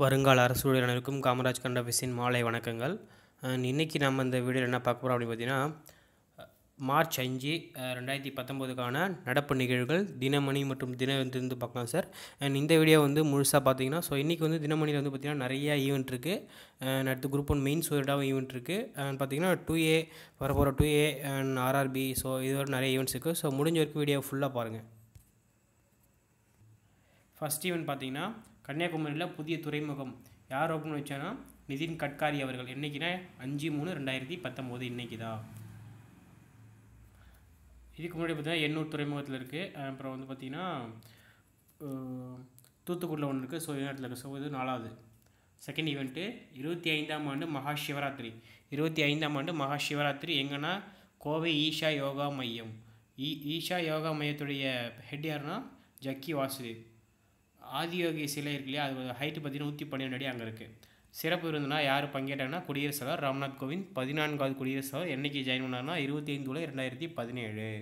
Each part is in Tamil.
வருங்கால அரசு ஊழியர்களுக்கும் காமராஜ் கண்டபிஸின் மாலை வணக்கங்கள். இன்றைக்கி நம்ம இந்த வீடியோவில் என்ன பார்க்க போகிறோம் அப்படின்னு பார்த்தீங்கன்னா, மார்ச் 5 2019க்கான நடப்பு நிகழ்வுகள் தினமணி மற்றும் தினத்திலிருந்து பார்க்கலாம் சார். அண்ட் இந்த வீடியோ வந்து முழுசாக பார்த்தீங்கன்னா, ஸோ இன்றைக்கி வந்து தினமணியில் வந்து பார்த்திங்கன்னா நிறைய ஈவெண்ட் இருக்குது. அடுத்து குரூப் 1 மெயின்ஸ் ஒரு ஈவெண்ட் இருக்குது. பார்த்திங்கன்னா 2A வரப்போகிற 2A அண்ட் RRB, ஸோ இதோட நிறைய ஈவெண்ட்ஸ் இருக்குது. ஸோ முடிஞ்ச வரைக்கும் வீடியோ ஃபுல்லாக பாருங்கள். ஃபஸ்ட் ஈவெண்ட் பார்த்தீங்கன்னா, கன்னியாகுமரியில் புதிய துறைமுகம் யார் ஓப்பன் வச்சானா நிதின் கட்காரி அவர்கள். என்றைக்குன்னா 5/3/2019 இன்றைக்கி தான். இதுக்கு முன்னாடி பார்த்தீங்கன்னா எண்ணூர் துறைமுகத்தில் இருக்குது. அப்புறம் வந்து பார்த்திங்கன்னா தூத்துக்குடியில் ஒன்று இருக்குது. ஸோ இடத்துல இருக்குது. ஸோ இது 4வது. செகண்ட் ஈவெண்ட்டு 25ஆம் ஆண்டு மகாசிவராத்திரி. 25ஆம் ஆண்டு மகாசிவராத்திரி எங்கன்னா கோவை ஈஷா யோகா மையம். ஈஷா யோகா மையத்துடைய ஹெட் யாருன்னா ஜக்கி வாசுதேவ். ஆதியோகி சிலை இருக்கு இல்லையா, அது ஹைட்டு பார்த்தீங்கன்னா 112 அடி அங்கே இருக்குது. சிறப்பு விருந்துனா யார் பங்கேற்றாங்கன்னா குடியரசுத் தலைவர் ராம்நாத் கோவிந்த் 14வது குடியரசுத் தலைவர். என்றைக்கு ஜாயின் பண்ணார்னா 25/2017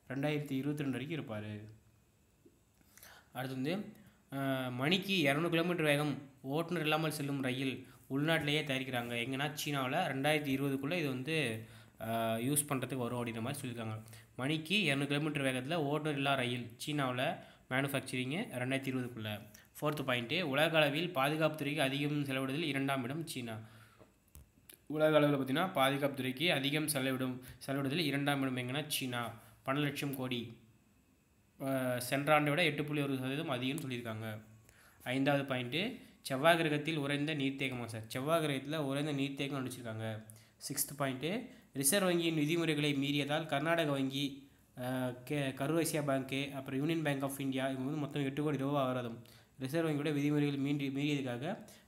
2022 வரைக்கும் இருப்பார். அடுத்து வந்து மணிக்கு 200 கிலோமீட்டர் வேகம் ஓட்டுநர் இல்லாமல் செல்லும் ரயில் உள்நாட்டிலேயே தயாரிக்கிறாங்க. எங்கன்னா சீனாவில் 2020க்குள்ளே இது வந்து யூஸ் பண்ணுறதுக்கு வரும் அப்படின்ற மாதிரி சொல்லியிருக்காங்க. மணிக்கு 200 கிலோமீட்டர் வேகத்தில் ஓட்டுநர் இல்லா ரயில் சீனாவில் மேனுஃபேக்சரிங்கு 2020க்குள்ளே. 4th பாயிண்ட்டு, உலக அளவில் பாதுகாப்பு துறைக்கு அதிகம் செலவிடுவதில் 2ஆம் இடம் சீனா. உலக அளவில் பார்த்திங்கன்னா பாதுகாப்பு துறைக்கு அதிகம் செலவிடுவதில் 2ஆம் இடம் எங்கன்னா சீனா. 12 லட்சம் கோடி. சென்ற ஆண்டை விட 8.1% அதிகம்னு சொல்லியிருக்காங்க. 5வது பாயிண்ட்டு, செவ்வாய் கிரகத்தில் உறைந்த நீர்த்தேக்கமாக சார். செவ்வாய் கிரகத்தில் உறைந்த நீர்த்தேக்கம் அடிச்சிருக்காங்க. 6th பாயிண்ட்டு, ரிசர்வ் வங்கியின் விதிமுறைகளை மீறியதால் கர்நாடக வங்கி, கரூர் பேங்க்கு, அப்புறம் யூனியன் பேங்க் ஆஃப் இந்தியா இவங்க வந்து மொத்தம் 8 கோடி ரூபா அபராதம். ரிசர்வ் வங்கியோட விதிமுறைகள் மீறியதுக்காக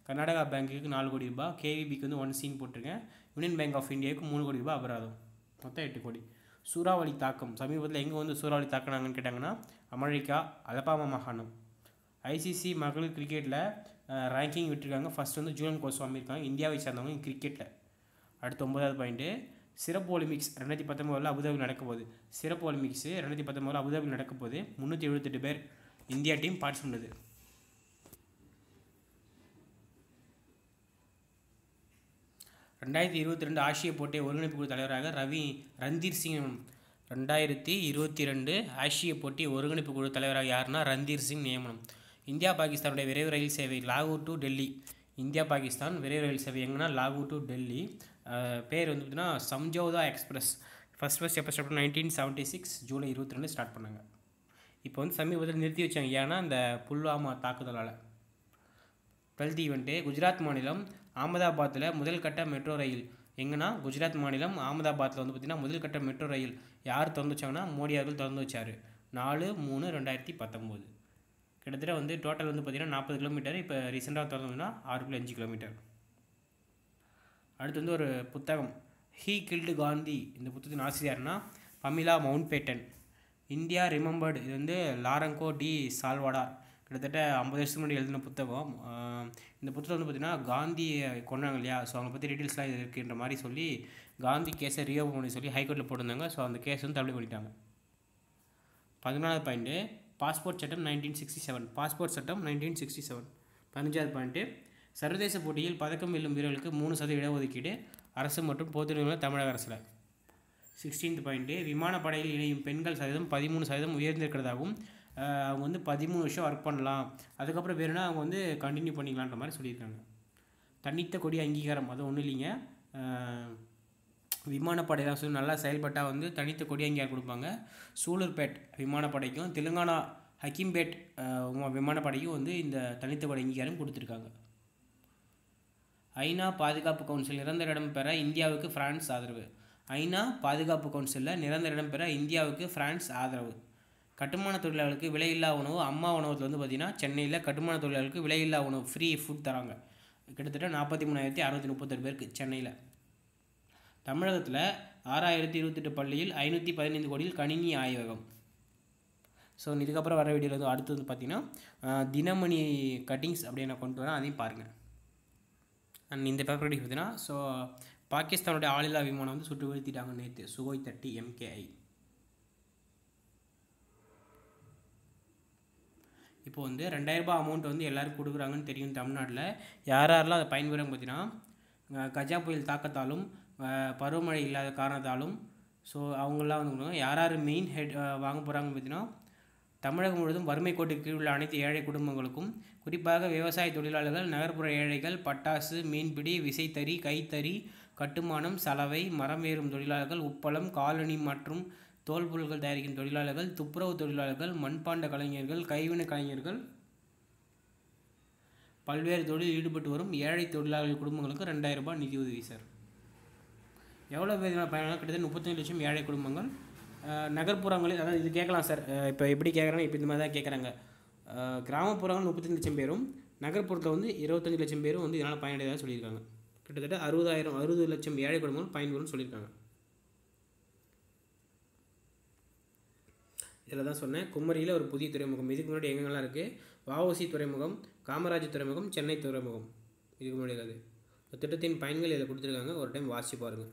கர்நாடகா பேங்க்குக்கு 4 கோடி ரூபாய், கேவிபிக்கு வந்து 1 சீன் போட்டிருக்கேன், யூனியன் பேங்க் ஆஃப் இந்தியாவுக்கு 3 கோடி ரூபாய் அபராதம், மொத்தம் 8 கோடி. சூறாவளி தாக்கம் சமீபத்தில் எங்கே வந்து சூறாவளி தாக்கினாங்கன்னு கேட்டாங்கன்னா அமெரிக்கா அலபாமா மாகாணம். ஐசிசி மகளிர் கிரிக்கெட்டில் ரேங்கிங் விட்டுருக்காங்க. ஃபஸ்ட் வந்து ஜூலன் கோஸ்வாமி இருக்காங்க, இந்தியாவை சார்ந்தவங்க கிரிக்கெட்டில். அடுத்து 9வது பாயிண்ட்டு, சிறப்பு ஒலிம்பிக்ஸ் 2019 அபுதாபியில் நடக்க போகுது. சிறப்பு ஒலிம்பிக்ஸு 2019 அபுதாபியில் நடக்க போகுது. 378 பேர் இந்தியா டீம் பார்ட்டிசிபேட் பண்ணுது. (2022) ஆசிய போட்டி ஒருங்கிணைப்பு குழு தலைவராக ரந்தீர் சிங். 2022 ஆசிய போட்டி ஒருங்கிணைப்பு குழு தலைவராக யாருன்னா ரந்தீர் சிங் நியமனம். இந்தியா பாகிஸ்தானுடைய விரைவு ரயில் சேவை லாகூர் டு டெல்லி. இந்தியா பாகிஸ்தான் விரைவு ரயில் சேவை எங்கன்னா லாகூர் டு டெல்லி. பேர் வந்து பார்த்திங்கன்னா சம்ஜோதா எக்ஸ்பிரஸ். ஃபஸ்ட் எப்போ ஸ்டார்ட் 1976 ஜூலை 22 ஸ்டார்ட் பண்ணாங்க. இப்போ வந்து சமீபத்தில் நிறுத்தி வச்சாங்க, ஏன்னா இந்த புல்வாமா தாக்குதலால். 12th ஈவெண்ட்டு, குஜராத் மாநிலம் அகமதாபாத்தில் முதல் கட்ட மெட்ரோ ரயில். எங்கன்னா குஜராத் மாநிலம் அகமதாபாத்தில் வந்து பார்த்திங்கன்னா முதல் கட்ட மெட்ரோ ரயில் யார் திறந்து வச்சாங்கன்னா மோடி அவர்கள் திறந்து வச்சார் 4/3/2019. கிட்டத்தட்ட வந்து டோட்டல் வந்து பார்த்திங்கன்னா 40 கிலோமீட்டர். இப்போ ரீசெண்டாக திறந்தோம்னா 6.5 கிலோமீட்டர். அடுத்து வந்து ஒரு புத்தகம், ஹீ கில்டு காந்தி. இந்த புத்தகத்தின் ஆசிரியர்னா பமிலா மவுண்ட்பேட்டன். இந்தியா ரிமெம்பர்டு, இது வந்து லாரங்கோ டி சால்வடார். கிட்டத்தட்ட 50 வருஷத்துக்கு முன்னாடி எழுதின புத்தகம். இந்த புத்தகம் வந்து பார்த்திங்கன்னா காந்தி கொண்டாங்க இல்லையா, ஸோ அவங்க பற்றி டீட்டெயில்ஸ்லாம் இது இருக்குன்ற மாதிரி சொல்லி காந்தி கேஸை ரியோவ் பண்ணி சொல்லி ஹைகோர்ட்டில் போட்டிருந்தாங்க. ஸோ அந்த கேஸ் வந்து தள்ளுபடி பண்ணிட்டாங்க. 14வது பாயிண்ட்டு, பாஸ்போர்ட் சட்டம் 1967. பாஸ்போர்ட் சட்டம் 1967. 15வது பாயிண்ட்டு, சர்வதேச போட்டியில் பதக்கம் வெல்லும் வீரர்களுக்கு 3% இடஒதுக்கீடு அரசு மற்றும் பொது நிறுவனம் தமிழக அரசில். 16th பாயிண்ட்டு, விமானப்படையில் இணையும் பெண்கள் சதவீதம் 13% உயர்ந்திருக்கிறதாகவும் அவங்க வந்து 13 வருஷம் ஒர்க் பண்ணலாம், அதுக்கப்புறம் வேணும்னா அவங்க வந்து கண்டினியூ பண்ணிக்கலான்ற மாதிரி சொல்லியிருக்காங்க. தனித்த கொடி அங்கீகாரம், அது ஒன்றும் இல்லைங்க, விமானப்படையெல்லாம் சொல்லி நல்லா செயல்பட்டால் வந்து தனித்த கொடி அங்கீகாரம் கொடுப்பாங்க. சூலூர்பேட் விமானப்படைக்கும் தெலுங்கானா ஹக்கீம்பேட் விமானப்படைக்கும் வந்து இந்த தனித்த கொடி அங்கீகாரம் கொடுத்துருக்காங்க. ஐநா பாதுகாப்பு கவுன்சில் நிரந்தர இடம் பெற இந்தியாவுக்கு பிரான்ஸ் ஆதரவு. ஐநா பாதுகாப்பு கவுன்சிலில் நிரந்தர இடம் பெற இந்தியாவுக்கு பிரான்ஸ் ஆதரவு. கட்டுமான தொழிலாளர்களுக்கு விலையில்லா உணவு. அம்மா உணவகத்தில் வந்து பார்த்திங்கன்னா சென்னையில் கட்டுமான தொழிலாளர்களுக்கு விலையில்லா உணவு ஃப்ரீ ஃபுட் தராங்க. கிட்டத்தட்ட 43,638 பேருக்கு சென்னையில். தமிழகத்தில் 6,028 பள்ளியில் 515 கோடியில் கணினி ஆய்வகம். ஸோ இதுக்கப்புறம் வர வீடியோவில் வந்து அடுத்து வந்து பார்த்திங்கன்னா தினமணி கட்டிங்ஸ் அப்படின்னு கொண்டு வரேன், அதையும் பாருங்கள். அண்ட் இந்த பேப்பர் கட்டிங் பார்த்தீங்கன்னா, ஸோ பாகிஸ்தானுடைய ஆளில்லா விமானம் வந்து சுட்டு வீழ்த்திட்டாங்க நேற்று, சுகோய் 30 MKI. இப்போ வந்து 2000 அமௌண்ட் வந்து எல்லாருக்கும் கொடுக்குறாங்கன்னு தெரியும் தமிழ்நாட்டில். யாரெல்லாம் அதை பயன்பெறும் பார்த்தீங்கன்னா, கஜா புயல் தாக்கத்தாலும் பருவமழை இல்லாத காரணத்தாலும் ஸோ அவங்களாம் வந்து யார் யார் மெயின் ஹெட் வாங்க போகிறாங்கன்னு பார்த்தீங்கன்னா, தமிழகம் முழுவதும் வறுமை கோட்டுக்கு கீழ் உள்ள அனைத்து ஏழை குடும்பங்களுக்கும், குறிப்பாக விவசாய தொழிலாளர்கள், நகர்ப்புற ஏழைகள், பட்டாசு, மீன்பிடி, விசைத்தறி, கைத்தறி, கட்டுமானம், சலவை, மரம் ஏறும் தொழிலாளர்கள், உப்பளம், காலணி மற்றும் தோல் பொருட்கள் தயாரிக்கும் தொழிலாளர்கள், துப்புரவு தொழிலாளர்கள், மண்பாண்ட கலைஞர்கள், கைவினை கலைஞர்கள், பல்வேறு தொழிலில் ஈடுபட்டு வரும் ஏழை தொழிலாளர்கள் குடும்பங்களுக்கு 2000 ரூபாய் நிதியுதவி சார். எவ்வளோ பேர் பயனாக? கிட்டத்தட்ட 35 லட்சம் ஏழை குடும்பங்கள். நகர்ப்புறங்களில், அதாவது இது கேட்கலாம் சார், இப்போ எப்படி கேட்குறாங்க, இப்போ இந்த மாதிரி தான் கேட்குறாங்க. கிராமப்புறங்கள் 35 லட்சம் பேரும், நகர்ப்புறத்தில் வந்து 25 லட்சம் பேரும் வந்து இதனால் பயனடையதாக சொல்லியிருக்காங்க. கிட்டத்தட்ட 60 லட்சம் ஏழை குடும்பங்கள் பயன்பெறும்னு சொல்லியிருக்காங்க. இதில் தான் சொன்னேன், குமரியில் ஒரு புதிய துறைமுகம். இதுக்கு முன்னாடி எங்கெங்கெல்லாம் இருக்குது? வஉசி துறைமுகம், காமராஜ் துறைமுகம், சென்னை துறைமுகம் இதுக்கு முன்னாடி இருக்காது. திட்டத்தின் பயன்கள் இதில் கொடுத்துருக்காங்க, ஒரு டைம் வாசிச்சு பாருங்கள்.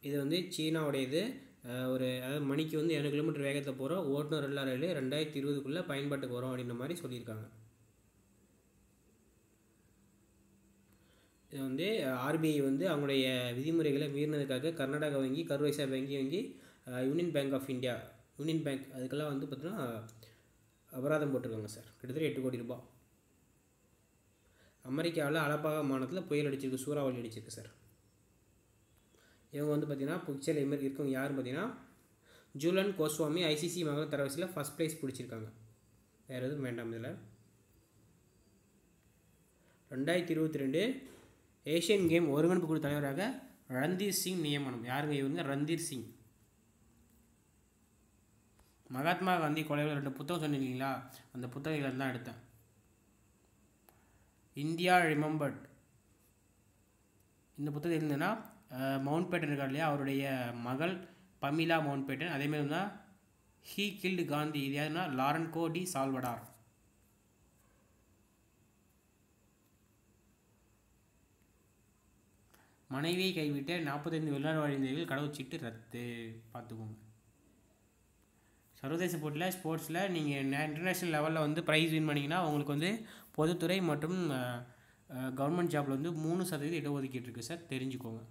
இது வந்து சீனாவுடையது. அதாவது மணிக்கு வந்து 200 கிலோமீட்டர் வேகத்தை போகிற ஓட்டுநர் இல்லா ரயில் 2020 பயன்பாட்டுக்கு வரும் அப்படின்ற மாதிரி சொல்லியிருக்காங்க. இது வந்து ஆர்பிஐ வந்து அவங்களுடைய விதிமுறைகளை மீறினதுக்காக கர்நாடகா வங்கி, கரூர் வைஸ்யா வங்கி, union bank of India, union bank அதுக்கெல்லாம் வந்து பார்த்தீங்கன்னா அபராதம் போட்டிருக்காங்க சார். கிட்டத்தட்ட 8 கோடி ரூபாய். அமெரிக்காவில் அலபாகா மாநிலத்தில் புயல் அடிச்சிருக்கு, சூறாவளி அடிச்சிருக்கு சார். இவங்க வந்து பார்த்தீங்கன்னா புக்சல் இதுமாதிரி இருக்கவங்க யாருன்னு பார்த்தீங்கன்னா, ஜூலன் கோஸ்வாமி ஐசிசி மகளிர் தரவரிசையில் ஃபஸ்ட் ப்ரைஸ் பிடிச்சிருக்காங்க. வேறு எதுவும் வேண்டாம். இதில் 2022 ஏஷியன் கேம் ஒருங்கிணைப்பு குழு தலைவராக ரந்தீர் சிங் நியமனம். யாருங்க இவங்க? ரந்தீர் சிங். மகாத்மா காந்தி கொலைகள் 2 புத்தகம் சொன்னீங்களா, அந்த புத்தகங்கள் தான் எடுத்தேன். இந்தியா ரிமெம்பர்ட் இந்த புத்தகம் இருந்ததுன்னா, மவுண்ட் பேட்டன் இருக்கார் இல்லையா, அவருடைய மகள் பமிலா மவுண்ட் பேட்டன். அதேமாதிரி தான் ஹீ கில்டு காந்தி. இது யாருன்னா லாரன்கோ டி சால்வடார். மனைவியை கைவிட்ட 45 வெளிநாடு வாழ்ந்தவர்கள் கடவுச்சீட்டு ரத்து. பார்த்துக்கோங்க. சர்வதேச போட்டியில் ஸ்போர்ட்ஸில் நீங்கள் இன்டர்நேஷ்னல் லெவலில் வந்து ப்ரைஸ் வின் பண்ணிங்கன்னா உங்களுக்கு வந்து பொதுத்துறை மற்றும் கவர்மெண்ட் ஜாபில் வந்து 3% இடஒதுக்கீடு இருக்குது சார், தெரிஞ்சுக்கோங்க.